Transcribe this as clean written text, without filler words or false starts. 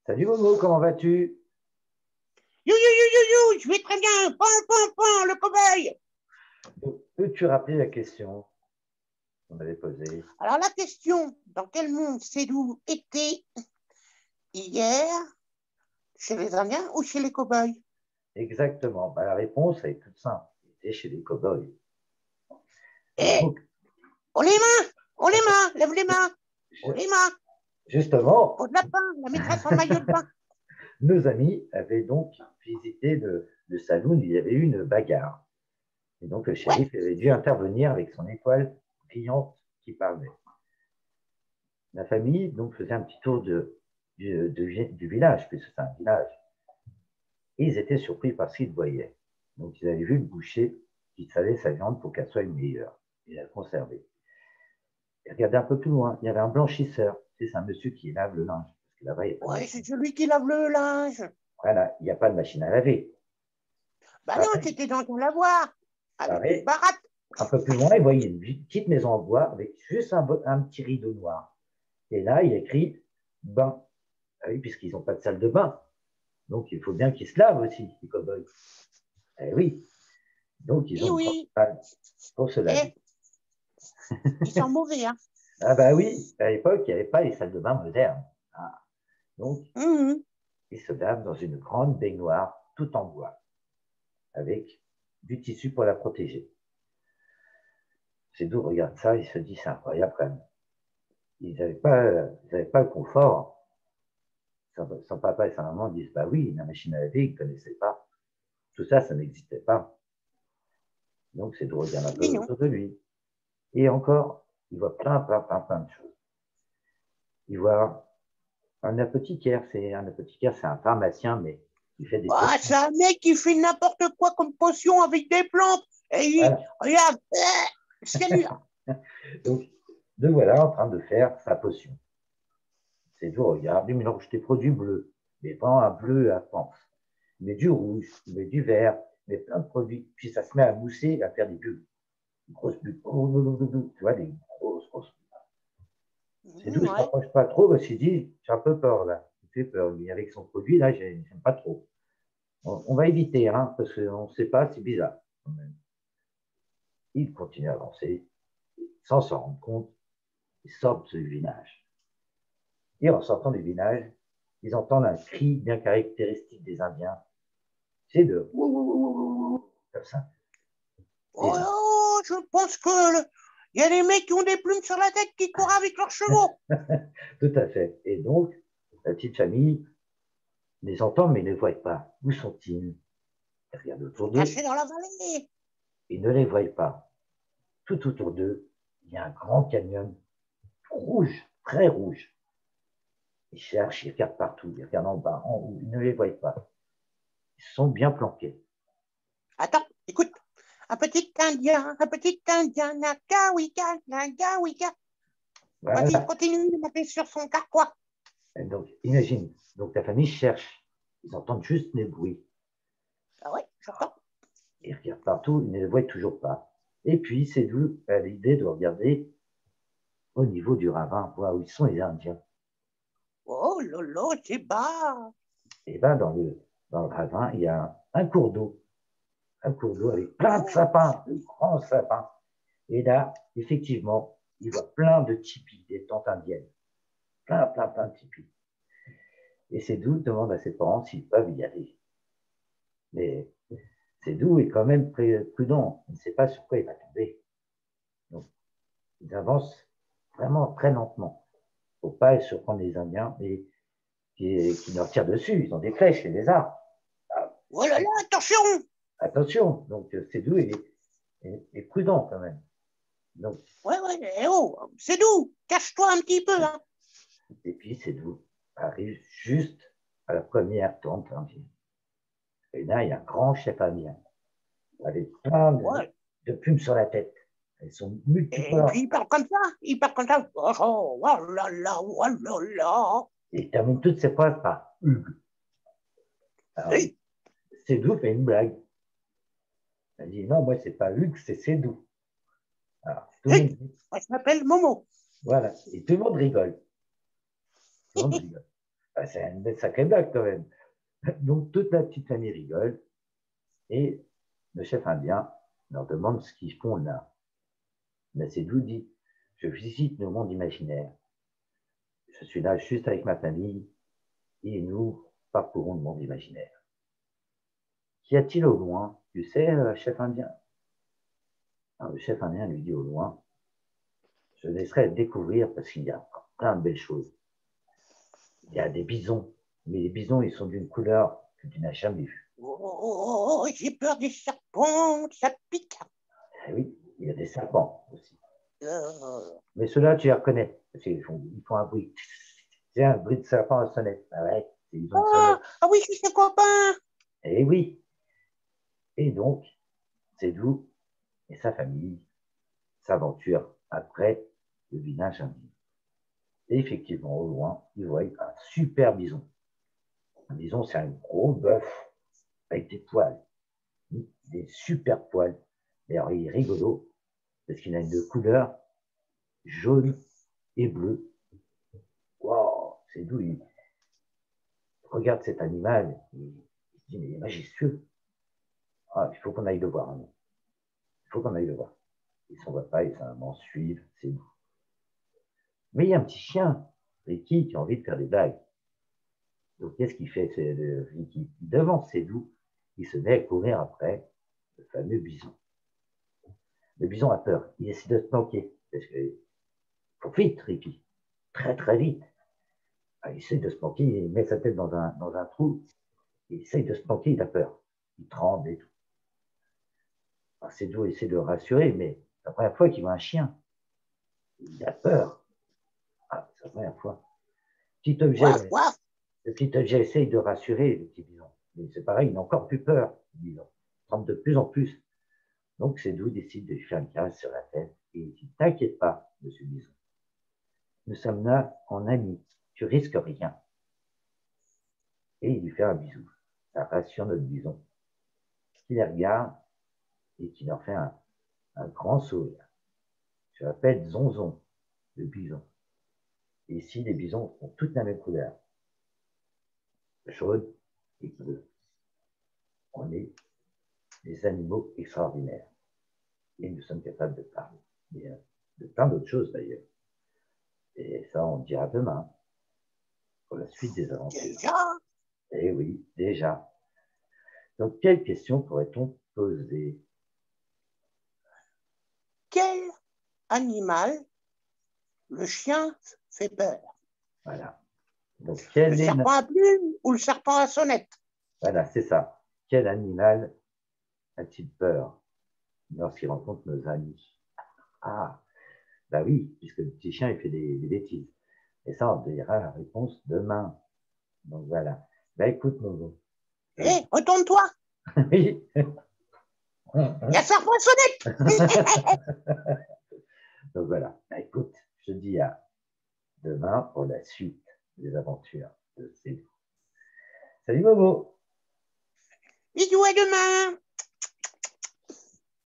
Salut Momo, comment vas-tu? You, you, you, you, you, je vais très bien. Pan, pan, pan, le cobaye. Peux-tu rappeler la question qu'on avait posée? Alors, la question, dans quel monde Cédou était hier, chez les Indiens ou chez les cobayes? Exactement. La réponse est toute simple. Il était chez les cow-boys. Et Eh, donc, on les mains, lève les mains, on les mains, justement, peau de lapin, la maîtresse en maillot de bain. nos amis avaient donc visité le saloon, il y avait eu une bagarre. Et donc, le Ouais, shérif avait dû intervenir avec son étoile brillante qui parlait. La famille donc faisait un petit tour du village, puisque c'est un village. Et ils étaient surpris par ce qu'ils voyaient. Donc, ils avaient vu le boucher qui salait sa viande pour qu'elle soit meilleure et la conserver. Ils regardaient un peu plus loin. Il y avait un blanchisseur. C'est un monsieur qui lave le linge. Parce que là-bas, il n'y a pas de ouais, machine. c'est celui qui lave le linge. Voilà, il n'y a pas de machine à laver. Bah non, Pareil, c'était dans ton lavoir, avec une pareil. baratte. Un peu plus loin, ils voyaient une petite maison en bois avec juste un petit rideau noir. Et là, il y a écrit bain. Ah oui, puisqu'ils n'ont pas de salle de bain. Donc, il faut bien qu'ils se lavent aussi, les cow-boys. Eh oui. Donc, ils Eh ont une grande oui, salle pour se laver. eh, ils sont mauvais, hein. Ah bah oui, à l'époque, il n'y avait pas les salles de bain modernes. Ah, donc, Mhm. ils se lavent dans une grande baignoire tout en bois, avec du tissu pour la protéger. C'est d'où regarde ça, il se dit c'est incroyable quand même. Ils n'avaient pas le confort. Son papa et sa maman disent bah oui, la machine à laver, ils ne connaissaient pas. Tout ça, ça n'existait pas. Donc c'est de regarder un peu Mais non. autour de lui. Et encore, il voit plein de choses. Il voit un apothicaire, c'est un pharmacien, mais il fait des Ah, potions. c'est un mec qui fait n'importe quoi comme potion avec des plantes. Et il, Voilà. regarde, cyanure. Donc, le voilà en train de faire sa potion. C'est tout, regarde, il mélange des produits bleus, mais pas un bleu à panse. Il met du rouge, il met du vert, il met plein de produits. Puis ça se met à mousser, à faire des bulles. Des grosses bulles. Tu vois, des grosses bulles. C'est doux, il ne se Ouais. rapproche pas trop parce qu'il dit, j'ai un peu peur là. Il fait peur, lui, avec son produit, là, j'aime pas trop. On va éviter, hein, parce qu'on ne sait pas, c'est bizarre. Il continue à avancer, sans s'en rendre compte, il sort de ce village. Et en sortant du village, ils entendent un cri bien caractéristique des Indiens. C'est de comme ça. Oh, Et, oh, je pense que il y a des mecs qui ont des plumes sur la tête qui courent avec leurs chevaux. tout à fait. Et donc, la petite famille les entend, mais ne les voit pas. Où sont-ils? Ils regardent Ils sont autour d'eux, cachés dans la vallée. ils ne les voient pas. Tout autour d'eux, il y a un grand canyon rouge, très rouge. Ils cherchent, ils regardent partout, ils regardent en bas, en haut, ils ne les voient pas. Ils sont bien planqués. Attends, écoute. Un petit Indien, Nagawika, Nagawika. Vas-y, Voilà. continue de monter sur son carquois. Et donc, imagine, donc ta famille cherche. Ils entendent juste les bruits. Ah ouais, j'entends. Ils regardent partout, ils ne les voient toujours pas. Et puis, c'est d'où l'idée de regarder au niveau du ravin, voir où ils sont les Indiens. Oh lolo, c'est bas. Et bien, dans le ravin, il y a un cours d'eau avec plein de Oh, sapins, de grands sapins. Et là, effectivement, il voit plein de tipis, des tentes indiennes. Plein de tipis. Et c'est d'où demande à ses parents s'ils peuvent y aller. Mais c'est d'où est quand même prudent. Il ne sait pas sur quoi il va tomber. Donc, ils avancent vraiment très lentement. Il ne faut pas surprendre les Indiens et qui leur tirent dessus. Ils ont des flèches et des arcs. Ah, oh là là, attention. attention. Donc, c'est d'où est prudent quand même. Donc, Ouais, ouais, eh oh, c'est doux. Cache-toi un petit peu, hein. et puis, c'est d'où arrive juste à la première tente indienne. Et là, il y a un grand chef indien avec plein Ouais. de plumes sur la tête. Elles sont Et puis multicolores. il parle comme ça. Il parle comme ça. Oh, oh, oh là là, oh là là. Et il termine toutes ses phrases par Hugues. Alors, Hey, Cédou fait une blague. Elle dit non, moi, c'est pas Hugues, c'est Cédou. Alors, tout le hey, monde moi je m'appelle Momo. voilà. Et tout le monde rigole. Tout le monde rigole. Ah, c'est une sacrée blague quand même. Donc toute la petite famille rigole et le chef indien leur demande ce qu'ils font là. Nassédou dit, je visite le monde imaginaire. Je suis là juste avec ma famille et nous parcourons le monde imaginaire. Qu'y a-t-il au loin? Tu sais, chef indien? Le chef indien lui dit au loin, je laisserai découvrir parce qu'il y a encore plein de belles choses. Il y a des bisons, mais les bisons, ils sont d'une couleur que tu n'as jamais vue. Oh, j'ai peur des serpents, ça pique. Eh oui, il y a des serpents aussi. Euh, Mais ceux-là, tu les reconnais, parce qu'ils font un bruit. C'est un bruit de serpent à sonnette. Ah ouais, ils ont une sonnette. ah oui, c'est ses copains. Eh oui. Et donc, Sédou et sa famille s'aventurent après le village indien. Et effectivement, au loin, ils voient un super bison. Un bison, c'est un gros bœuf avec des poils, des super poils. Et alors, il est rigolo parce qu'il a une couleur jaune et bleue. Waouh, c'est d'où il regarde cet animal. Il se dit, mais il est majestueux. Ah, il faut qu'on aille le voir. Hein. Il faut qu'on aille le voir. Et son papa et sa maman suivent, c'est doux. Mais il y a un petit chien, Ricky, qui a envie de faire des blagues. Donc, qu'est-ce qu'il fait, c'est Ricky? Devant ses doux, il se met à courir après le fameux bison. Le bison a peur. Il essaie de se planquer. Parce que faut vite, Ricky. Très, très vite. Il essaie de se planquer. Il met sa tête dans un trou. Il essaie de se planquer. Il a peur. Il tremble et tout. Alors, c'est doux essaie de le rassurer, mais c'est la première fois qu'il voit un chien. Il a peur. Ah, c'est la première fois. Petit objet, Waf, waf. le petit objet essaye de rassurer le petit bison. Mais c'est pareil, il a encore plus peur, le bison. Il tremble de plus en plus. Donc, c'est doux décide de lui faire une caresse sur la tête et il dit, t'inquiète pas, monsieur bison. Nous sommes là en amis. Tu risques rien. Et il lui fait un bisou. Ça rassure notre bison. Qui les regarde et qui leur fait un grand sourire. Je l'appelle Zonzon, le bison. Et ici, les bisons ont toutes la même couleur. Jaune et bleu. On est des animaux extraordinaires. Et nous sommes capables de parler. Et, de plein d'autres choses d'ailleurs. Et ça, on dira demain, pour la suite des aventures. Déjà, Eh oui, déjà. Donc, quelle question pourrait-on poser? quel animal le chien fait peur? Voilà. Donc, Le quel est... serpent à plumes ou le serpent à sonnette? Voilà, c'est ça. Quel animal a-t-il peur lorsqu'il rencontre nos amis? Ah, bah oui, puisque le petit chien, il fait des bêtises. Et ça, on dira la réponse demain. Donc voilà. Bah écoute, mon Hé, retourne-toi, oui. il y a serpent à sonnette. Donc voilà. Bah écoute, je te dis à demain pour la suite des aventures de Céline. Salut Momo. Bisous, à demain.